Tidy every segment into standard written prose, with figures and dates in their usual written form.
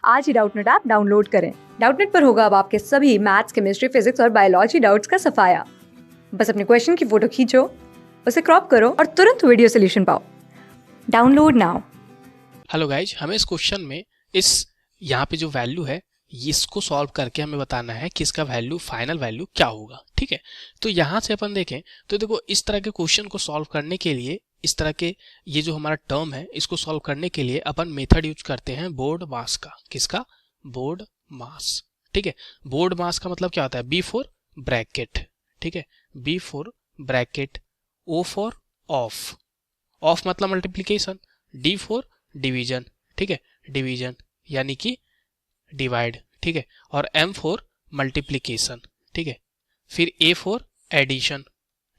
आज ही Doubtnut app download करें। Doubtnut पर होगा अब आपके सभी मैथ्स, केमिस्ट्री, फिजिक्स और बायोलॉजी डाउट्स का सफाया। बस अपने क्वेश्चन की फोटो खींचो, उसे क्रॉप करो और तुरंत वीडियो सोल्यूशन पाओ। Download now. हेलो गाइज, हमें इस क्वेश्चन में इस यहाँ पे जो वैल्यू है इसको सॉल्व करके हमें बताना है कि इसका वैल्यू फाइनल वैल्यू क्या होगा। ठीक है, तो यहाँ से अपन देखें तो देखो इस तरह के क्वेश्चन को सॉल्व करने के लिए इस तरह के ये जो हमारा टर्म है इसको सॉल्व करने के लिए अपन मेथड यूज करते हैं बोर्ड मास का। किसका? BODMAS. ठीक है, बोर्ड मास का मतलब क्या होता है? B for bracket. ठीक है, B for bracket, O for of, of मतलब मल्टीप्लीकेशन, डी फॉर डिवीजन। ठीक है, डिवीजन यानी कि डिवाइड। ठीक है, और एम फॉर मल्टीप्लीकेशन। ठीक है, फिर ए फॉर एडिशन।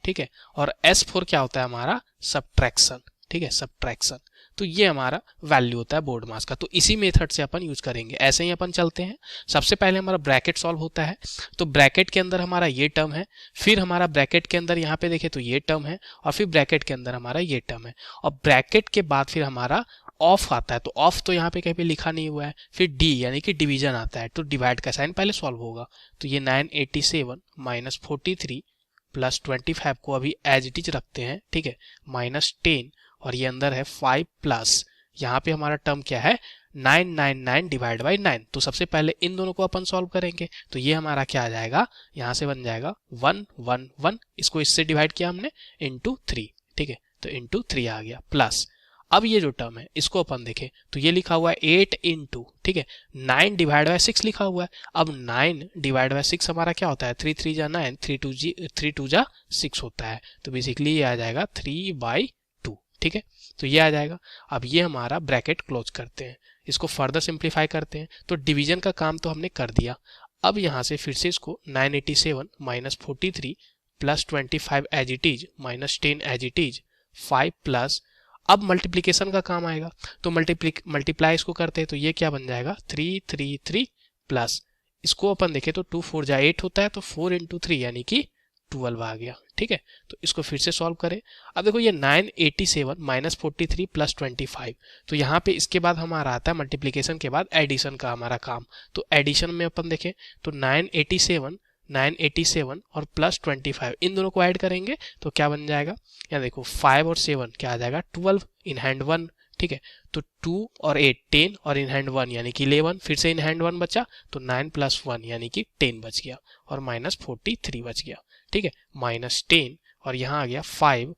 ठीक है, और एस फॉर क्या होता है हमारा? सब्ट्रैक्शन। ठीक है, सब्ट्रैक्शन। तो ये हमारा वैल्यू होता है बोर्ड मास का। तो इसी मेथड से अपन यूज करेंगे। ऐसे ही अपन चलते हैं। सबसे पहले हमारा ब्रैकेट सॉल्व होता है, तो ब्रैकेट के अंदर हमारा ये टर्म है, फिर हमारा ब्रैकेट के अंदर यहाँ पे देखें तो ये टर्म है, और फिर ब्रैकेट के अंदर हमारा ये टर्म है, और ब्रैकेट के बाद फिर हमारा ऑफ आता है। तो ऑफ तो यहाँ पे कहीं पे लिखा नहीं हुआ है। फिर डी यानी कि डिवीजन आता है, तो डिवाइड का साइन पहले सॉल्व होगा। तो ये 987 माइनस 43 प्लस 25 को अभी एज इट इज रखते हैं। ठीक है, माइनस 10, और ये अंदर है 5 प्लस यहाँ पे हमारा टर्म क्या है? 999 डिवाइड बाई 9। तो सबसे पहले इन दोनों को अपन सॉल्व करेंगे। तो ये हमारा क्या आ जाएगा? यहाँ से बन जाएगा 111, इसको इससे डिवाइड किया हमने, इंटू 3। ठीक है, तो इंटू 3 आ गया, प्लस अब ये जो टर्म है इसको अपन देखें तो ये लिखा हुआ है 8 इंटू, ठीक है, 9 डिवाइड बाय 6 लिखा हुआ है। अब 9 डिवाइड बाय 6 हमारा क्या होता है? 3 3 जा 9, 3 2 जा 6 होता है। तो बेसिकली ये आ जाएगा 3/2। ठीक है, तो ये आ जाएगा। अब ये हमारा ब्रैकेट क्लोज करते हैं, इसको फर्दर सिंप्लीफाई करते हैं। तो डिवीजन का काम तो हमने कर दिया। अब यहाँ से फिर से इसको 987 minus 43 plus 25 as it is minus 10 as it is 5 plus, अब मल्टीप्लीकेशन का काम आएगा। तो मल्टीप्लाई इसको करते हैं तो ये क्या बन जाएगा? 333 प्लस इसको अपन देखें तो 2 4 जा 8 होता है, तो 4 इंटू 3 यानी कि 12 आ गया। ठीक है, तो इसको फिर से सॉल्व करें। अब देखो ये 987 माइनस 43 प्लस 25, तो यहाँ पे इसके बाद हमारा आता है मल्टीप्लीकेशन के बाद एडिशन का हमारा काम। तो एडिशन में अपन देखें तो 987 और प्लस 25 इन दोनों को ऐड करेंगे तो क्या बन जाएगा? यहाँ देखो 5 और 7 क्या आ जाएगा? 12 इन हैंड 1। ठीक है, तो 2 और 8 10 और इन हैंड 1 यानी कि 11, फिर से इन हैंड 1 बचा तो 9 प्लस 1 यानी कि 10 बच गया, और माइनस 43 बच गया। ठीक है, माइनस 10, और यहाँ आ गया 5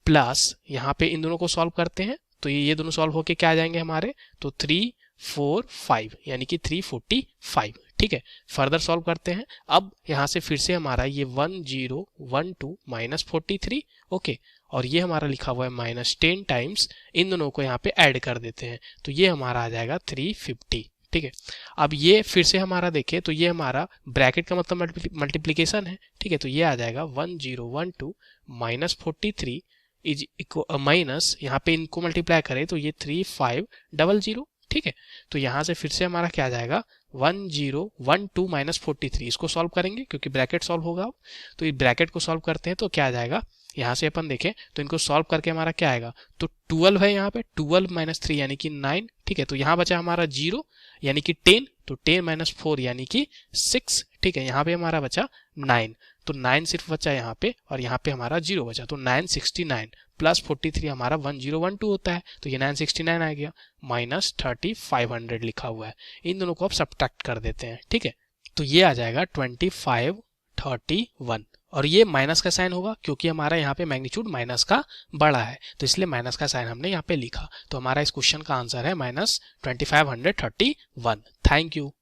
प्लस, यहाँ पे इन दोनों को सॉल्व करते हैं तो ये दोनों सॉल्व होके क्या आ जाएंगे हमारे? तो 3 4 5 यानी कि 345। ठीक है, फर्दर सॉल्व करते हैं। अब यहाँ से फिर से हमारा ये 1012 माइनस 43, ओके, और ये हमारा लिखा हुआ है माइनस 10 टाइम्स, इन दोनों को यहाँ पे ऐड कर देते हैं तो ये हमारा आ जाएगा 350। ठीक है, अब ये फिर से हमारा देखें तो ये हमारा ब्रैकेट का मतलब मल्टीप्लीकेशन है। ठीक है, तो ये आ जाएगा 1012 माइनस 43 इज इक्वल माइनस, यहाँ पे इनको मल्टीप्लाई करें तो ये 3500। ठीक है, तो यहाँ से फिर से हमारा क्या आ जाएगा? 1012 माइनस 43, इसको सॉल्व करेंगे क्योंकि ब्रैकेट सॉल्व होगा। तो ये ब्रैकेट को सॉल्व करते हैं तो क्या आ जाएगा? यहाँ से अपन देखें तो इनको सॉल्व करके हमारा क्या आएगा? तो 12 है यहाँ पे, 12 माइनस 3 यानी कि 9। ठीक है, तो यहाँ बचा हमारा 0 यानी कि 10, तो 10 माइनस 4 यानी कि 6। ठीक है, यहाँ पे हमारा बचा 9, तो 9 सिर्फ बचा यहाँ पे, और यहाँ पे हमारा 0 बचा, तो 969 प्लस 43 हमारा 1012 होता है, तो ये 969 आ गया, माइनस 3500 लिखा हुआ है। इन दोनों को आप सब्ट्रैक्ट कर देते हैं। ठीक है, तो ये आ जाएगा 2531, और ये माइनस का साइन होगा क्योंकि हमारा यहाँ पे मैग्नीट्यूड माइनस का बड़ा है, तो इसलिए माइनस का साइन हमने यहाँ पे लिखा। तो हमारा इस क्वेश्चन का आंसर है माइनस 2531। Thank you.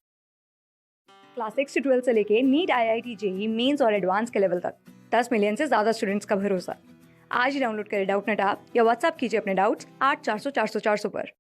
क्लास 6 से 12 से लेके नीट, IIT, JEE मेंस और एडवांस के लेवल तक 10 मिलियन से ज्यादा स्टूडेंट्स का भरोसा। आज ही डाउनलोड करें डाउटनेट ऐप या व्हाट्सएप कीजिए अपने डाउट्स 8400 400 400 पर।